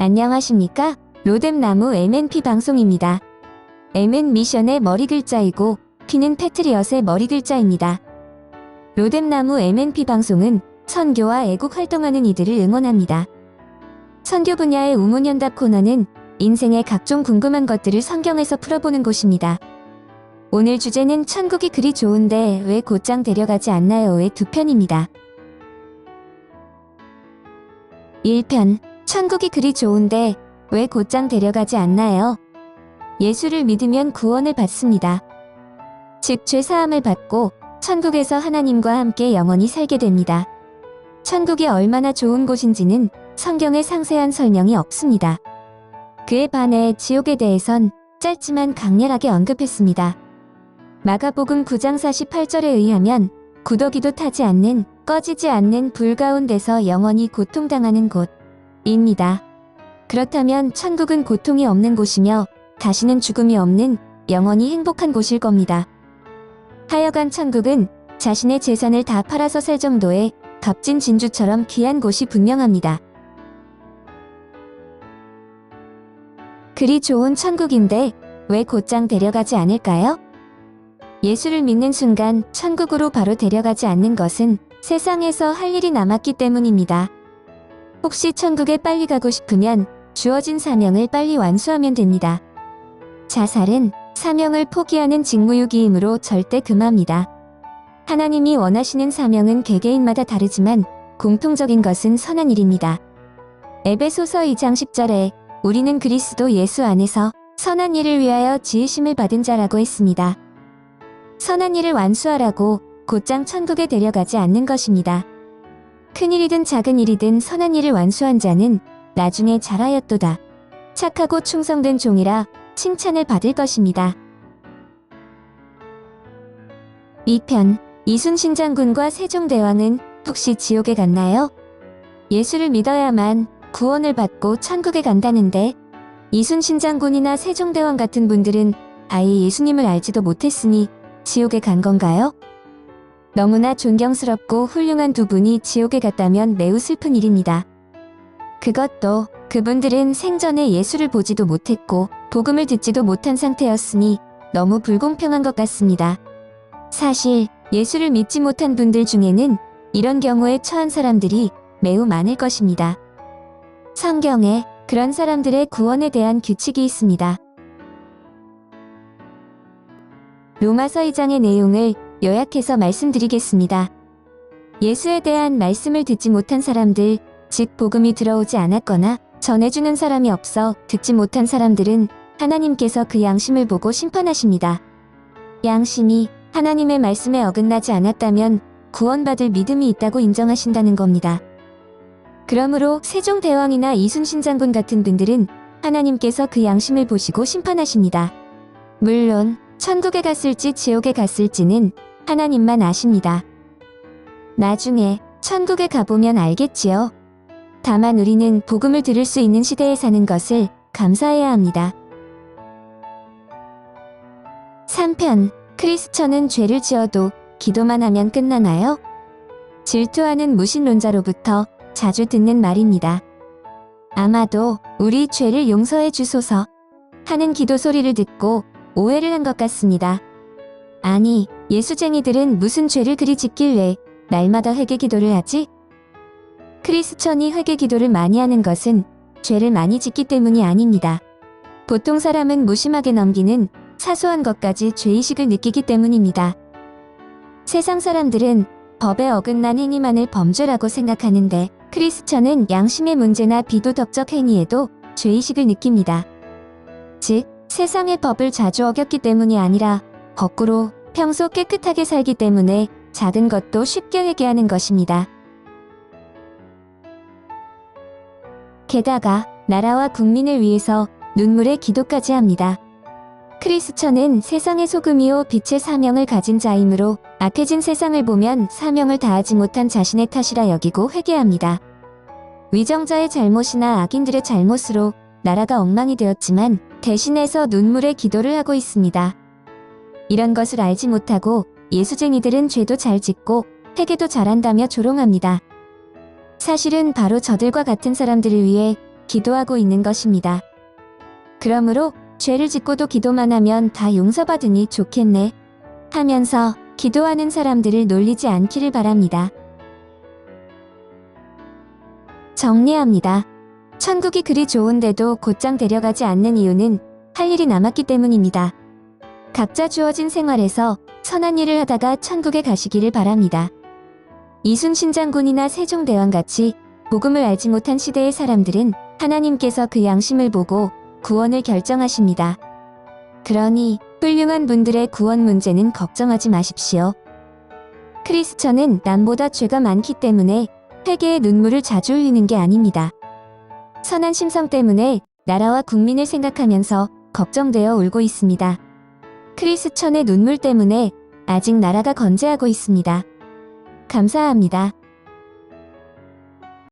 안녕하십니까? 로뎀나무 MNP 방송입니다. M은 미션의 머리 글자이고 P는 패트리엇의 머리 글자입니다. 로뎀나무 MNP 방송은 선교와 애국 활동하는 이들을 응원합니다. 선교 분야의 우문현답 코너는 인생의 각종 궁금한 것들을 성경에서 풀어보는 곳입니다. 오늘 주제는 천국이 그리 좋은데 왜 곧장 데려가지 않나요?의 두 편입니다. 1편, 천국이 그리 좋은데 왜 곧장 데려가지 않나요? 예수를 믿으면 구원을 받습니다. 즉 죄사함을 받고 천국에서 하나님과 함께 영원히 살게 됩니다. 천국이 얼마나 좋은 곳인지는 성경에 상세한 설명이 없습니다. 그에 반해 지옥에 대해선 짧지만 강렬하게 언급했습니다. 마가복음 9장 48절에 의하면 구더기도 타지 않는, 꺼지지 않는 불 가운데서 영원히 고통당하는 곳입니다. 그렇다면 천국은 고통이 없는 곳이며 다시는 죽음이 없는 영원히 행복한 곳일 겁니다. 하여간 천국은 자신의 재산을 다 팔아서 살 정도의 값진 진주처럼 귀한 곳이 분명합니다. 그리 좋은 천국인데 왜 곧장 데려가지 않을까요? 예수를 믿는 순간 천국으로 바로 데려가지 않는 것은 세상에서 할 일이 남았기 때문입니다. 혹시 천국에 빨리 가고 싶으면 주어진 사명을 빨리 완수하면 됩니다. 자살은 사명을 포기하는 직무유기이므로 절대 금합니다. 하나님이 원하시는 사명은 개개인마다 다르지만 공통적인 것은 선한 일입니다. 에베소서 2장 10절에 우리는 그리스도 예수 안에서 선한 일을 위하여 지으심을 받은 자라고 했습니다. 선한 일을 완수하라고 곧장 천국에 데려가지 않는 것입니다. 큰 일이든 작은 일이든 선한 일을 완수한 자는 나중에 잘하였도다. 착하고 충성된 종이라 칭찬을 받을 것입니다. 2편, 이순신 장군과 세종대왕은 혹시 지옥에 갔나요? 예수를 믿어야만 구원을 받고 천국에 간다는데 이순신 장군이나 세종대왕 같은 분들은 아예 예수님을 알지도 못했으니 지옥에 간 건가요? 너무나 존경스럽고 훌륭한 두 분이 지옥에 갔다면 매우 슬픈 일입니다. 그것도 그분들은 생전에 예수를 보지도 못했고 복음을 듣지도 못한 상태였으니 너무 불공평한 것 같습니다. 사실 예수를 믿지 못한 분들 중에는 이런 경우에 처한 사람들이 매우 많을 것입니다. 성경에 그런 사람들의 구원에 대한 규칙이 있습니다. 로마서 2장의 내용을 요약해서 말씀드리겠습니다. 예수에 대한 말씀을 듣지 못한 사람들, 즉 복음이 들어오지 않았거나 전해주는 사람이 없어 듣지 못한 사람들은 하나님께서 그 양심을 보고 심판하십니다. 양심이 하나님의 말씀에 어긋나지 않았다면 구원받을 믿음이 있다고 인정하신다는 겁니다. 그러므로 세종대왕이나 이순신 장군 같은 분들은 하나님께서 그 양심을 보시고 심판하십니다. 물론 천국에 갔을지 지옥에 갔을지는 하나님만 아십니다. 나중에 천국에 가보면 알겠지요. 다만 우리는 복음을 들을 수 있는 시대에 사는 것을 감사해야 합니다. 3편, 크리스천은 죄를 지어도 기도만 하면 끝나나요? 질투하는 무신론자로부터 자주 듣는 말입니다. 아마도 우리 죄를 용서해 주소서 하는 기도 소리를 듣고 오해를 한 것 같습니다. 아니, 예수쟁이들은 무슨 죄를 그리 짓길래 날마다 회개 기도를 하지? 크리스천이 회개 기도를 많이 하는 것은 죄를 많이 짓기 때문이 아닙니다. 보통 사람은 무심하게 넘기는 사소한 것까지 죄의식을 느끼기 때문입니다. 세상 사람들은 법에 어긋난 행위만을 범죄라고 생각하는데 크리스천은 양심의 문제나 비도덕적 행위에도 죄의식을 느낍니다. 즉, 세상의 법을 자주 어겼기 때문이 아니라 거꾸로 평소 깨끗하게 살기 때문에 작은 것도 쉽게 회개하는 것입니다. 게다가 나라와 국민을 위해서 눈물의 기도까지 합니다. 크리스천은 세상의 소금이요 빛의 사명을 가진 자이므로 악해진 세상을 보면 사명을 다하지 못한 자신의 탓이라 여기고 회개합니다. 위정자의 잘못이나 악인들의 잘못으로 나라가 엉망이 되었지만 대신해서 눈물의 기도를 하고 있습니다. 이런 것을 알지 못하고 예수쟁이들은 죄도 잘 짓고 회개도 잘한다며 조롱합니다. 사실은 바로 저들과 같은 사람들을 위해 기도하고 있는 것입니다. 그러므로 죄를 짓고도 기도만 하면 다 용서받으니 좋겠네 하면서 기도하는 사람들을 놀리지 않기를 바랍니다. 정리합니다. 천국이 그리 좋은데도 곧장 데려가지 않는 이유는 할 일이 남았기 때문입니다. 각자 주어진 생활에서 선한 일을 하다가 천국에 가시기를 바랍니다. 이순신 장군이나 세종대왕같이 복음을 알지 못한 시대의 사람들은 하나님께서 그 양심을 보고 구원을 결정하십니다. 그러니 훌륭한 분들의 구원 문제는 걱정하지 마십시오. 크리스천은 남보다 죄가 많기 때문에 회개의 눈물을 자주 흘리는 게 아닙니다. 선한 심성 때문에 나라와 국민을 생각하면서 걱정되어 울고 있습니다. 크리스천의 눈물 때문에 아직 나라가 건재하고 있습니다. 감사합니다.